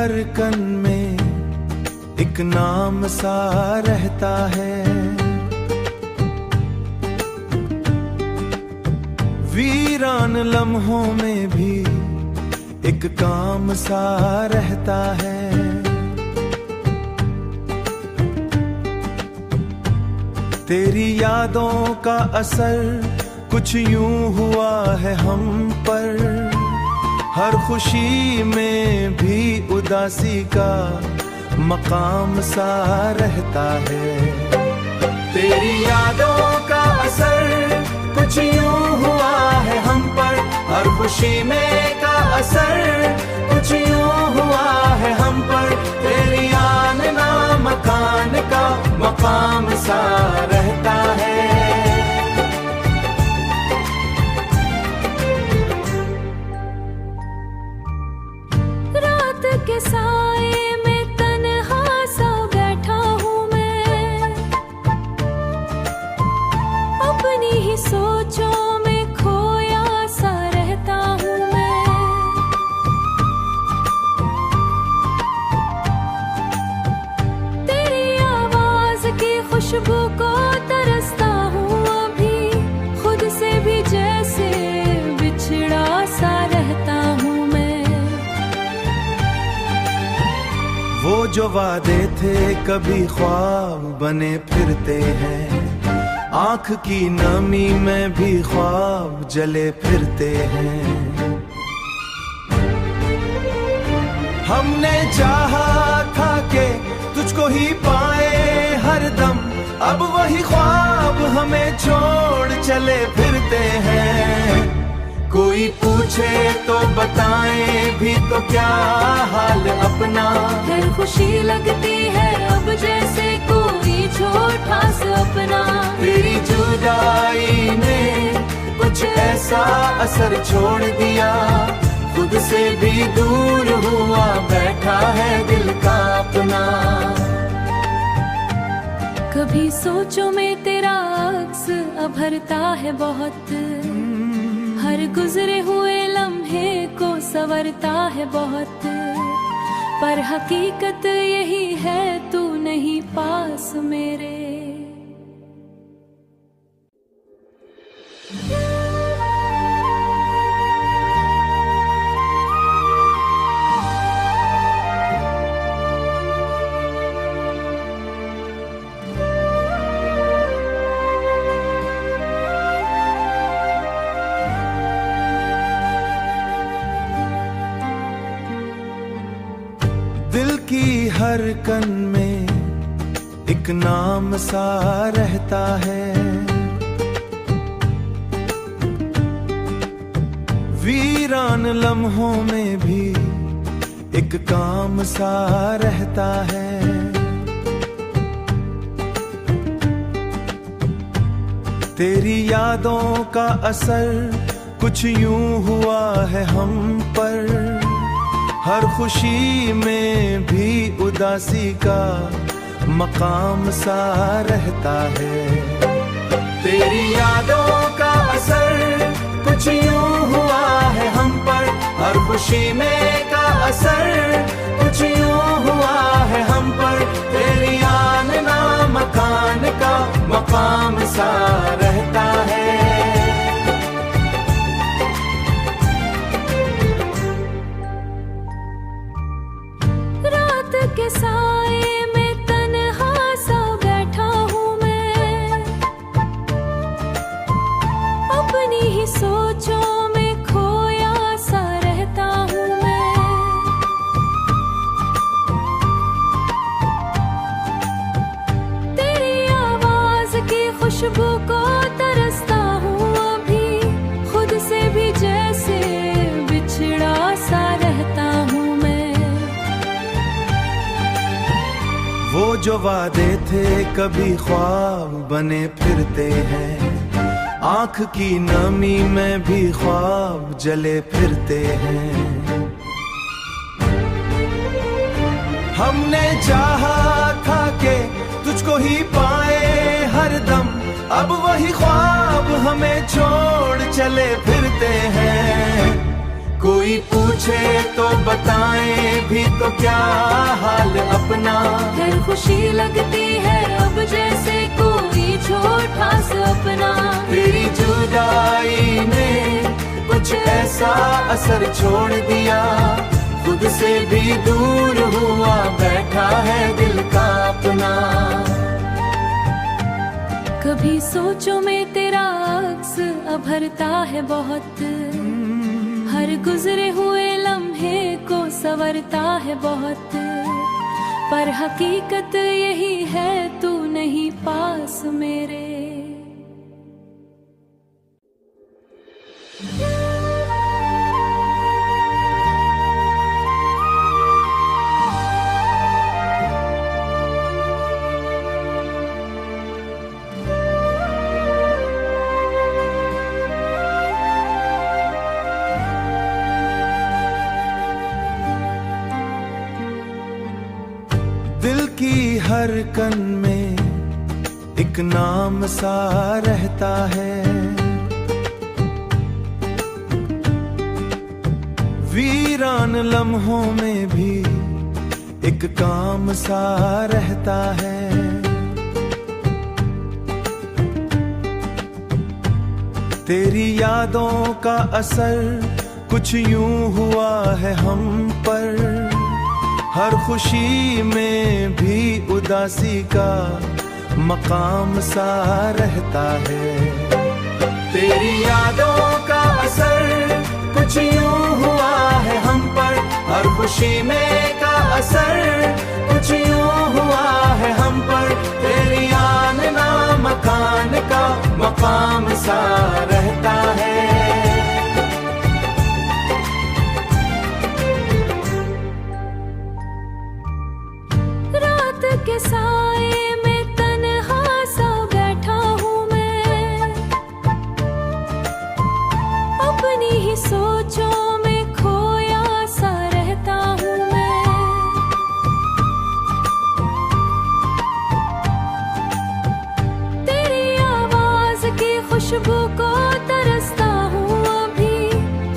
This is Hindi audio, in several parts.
हर कण में एक नाम सा रहता है। वीरान लम्हों में भी एक काम सा रहता है। तेरी यादों का असर कुछ यूं हुआ है हम पर, हर खुशी में भी उदासी का मकाम सा रहता है। तेरी यादों का असर कुछ यूं हुआ है हम पर, हर खुशी में का असर कुछ यूं हुआ है हम पर। तेरी आना मकान का मकाम सा रहता है। रात के साए में तन्हा सा बैठा हूँ मैं, अपनी ही सोचों में खोया सा रहता हूँ मैं। तेरी आवाज की खुशबू को तरसता हूँ अभी, खुद से भी जैसे बिछड़ा सा रहता हूँ मैं। वो जो वादे थे कभी ख्वाब बने फिरते हैं, आँख की नमी में भी ख्वाब जले फिरते हैं। हमने चाहा था कि तुझको ही पाए हर दम, अब वही ख्वाब हमें छोड़ चले फिरते हैं। कोई पूछे तो बताएं भी तो क्या हाल अपना, हर खुशी लगती है अब जैसे कोई छोटा सा अपना। तेरी जुदाई ने कुछ ऐसा असर छोड़ दिया, खुद से भी दूर हुआ बैठा है दिल का अपना। कभी सोचो में तेरा अक्स अभरता है बहुत, हर गुजरे हुए लम्हे को संवरता है बहुत। पर हकीकत यही है तू नहीं पास मेरे। दिल की हर कण में एक नाम सा रहता है। वीरान लम्हों में भी एक काम सा रहता है। तेरी यादों का असर कुछ यूं हुआ है हम पर, हर खुशी में भी उदासी का मकाम सा रहता है। तेरी यादों का असर कुछ यूं हुआ है हम पर, हर खुशी में का असर कुछ यूं हुआ है हम पर। तेरी आना मकान का मकाम सा रहता है। के साए में तन्हा सा बैठा हूँ मैं, अपनी ही सोचों में खोया सा रहता हूँ मैं। तेरी आवाज की खुशबू को तरसता हूँ अभी, खुद से भी जैसे बिछड़ा सा रहता हूँ मैं। वो जो वादे थे कभी ख्वाब बने फिरते हैं, आँख की नमी में भी ख्वाब जले फिरते हैं। हमने चाहा था कि तुझको ही पाए हर दम, अब वही ख्वाब हमें छोड़ चले फिरते हैं। कोई पूछे तो बताएं भी तो क्या हाल अपना। हर खुशी लगती है अब जैसे कोई छोटा सपना। तेरी जुदाई ने कुछ ऐसा असर छोड़ दिया, खुद से भी दूर हुआ बैठा है दिल का अपना। कभी सोचो में तेरा अक्स अभरता है बहुत, हर गुजरे हुए लम्हे को संवरता है बहुत। पर हकीकत यही है तू नहीं पास मेरे। दिल की हर कन में एक नाम सा रहता है, वीरान लम्हों में भी एक काम सा रहता है। तेरी यादों का असर कुछ यूं हुआ है हम पर, हर खुशी में भी उदासी का मकाम सा रहता है। तेरी यादों का असर कुछ यूं हुआ है हम पर, हर खुशी में का असर कुछ यूं हुआ है हम पर। तेरी आना मकान का मकाम सा रहता है। के साए में तन्हा सा बैठा हूँ मैं, अपनी ही सोचों में खोया सा रहता हूँ मैं। तेरी आवाज की खुशबू को तरसता हूँ अभी,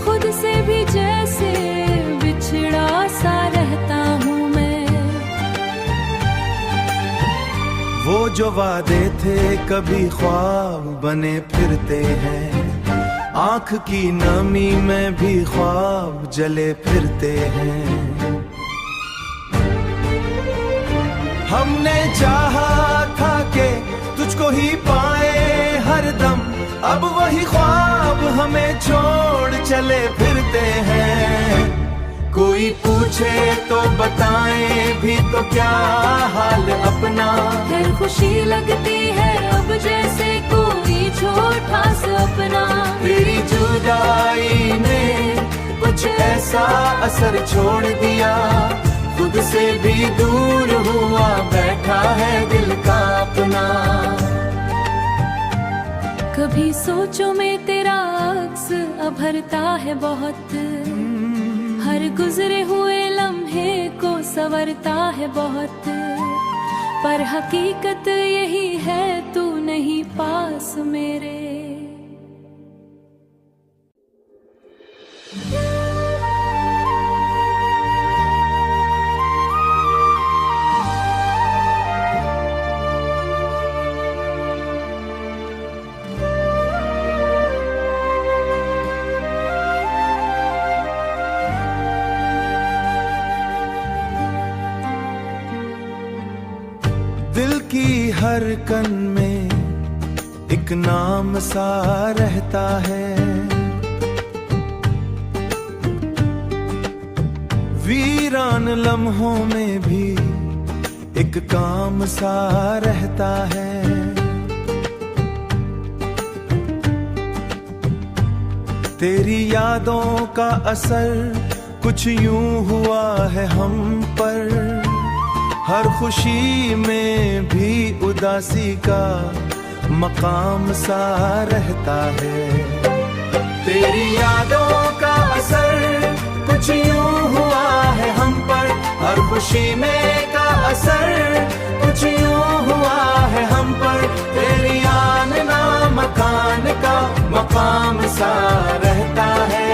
खुद से भी जैसे बिछड़ा सा रहता हूँ। वो जो वादे थे कभी ख्वाब बने फिरते हैं, आँख की नमी में भी ख्वाब जले फिरते हैं। हमने चाहा था कि तुझको ही पाए हर दम, अब वही ख्वाब हमें छोड़ चले फिरते हैं। कोई पूछे तो बताएं भी तो क्या हाल अपना। हर खुशी लगती है अब जैसे कोई छोटा सपना। तेरी जुदाई ने कुछ ऐसा असर छोड़ दिया, खुद से भी दूर हुआ बैठा है दिल का अपना। कभी सोचो में तेरा अक्स अभरता है बहुत, हर गुजरे हुए लम्हे को संवरता है बहुत। पर हकीकत यही है तू नहीं पास मेरे। दिल की हर कन में एक नाम सा रहता है, वीरान लम्हों में भी एक काम सा रहता है। तेरी यादों का असर कुछ यूं हुआ है हम पर, हर खुशी में भी उदासी का मकाम सा रहता है। तेरी यादों का असर कुछ यूं हुआ है हम पर, हर खुशी में का असर कुछ यूं हुआ है हम पर। तेरी आना मकान का मकाम सा रहता है।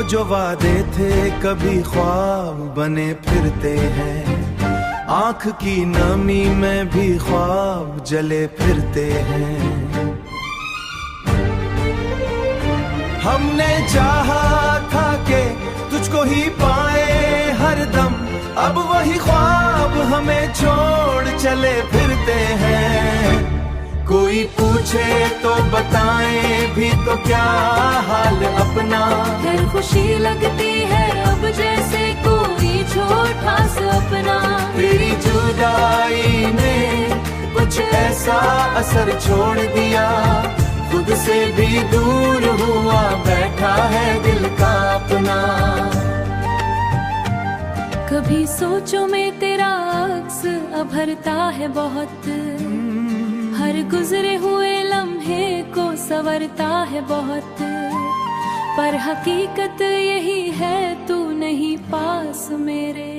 जो वादे थे कभी ख्वाब बने फिरते हैं, आंख की नमी में भी ख्वाब जले फिरते हैं। हमने चाहा था कि तुझको ही पाए हर दम, अब वही ख्वाब हमें छोड़ चले फिरते हैं। कोई पूछे तो बताएं भी तो क्या हाल अपना, हर खुशी लगती है अब जैसे कोई छोटा सपना। तेरी जुदाई ने कुछ ऐसा असर छोड़ दिया, खुद से भी दूर हुआ बैठा है दिल का अपना। कभी सोचो में तेरा अक्स अभरता है बहुत, हर गुजरे हुए लम्हे को संवरता है बहुत। पर हकीकत यही है तू नहीं पास मेरे,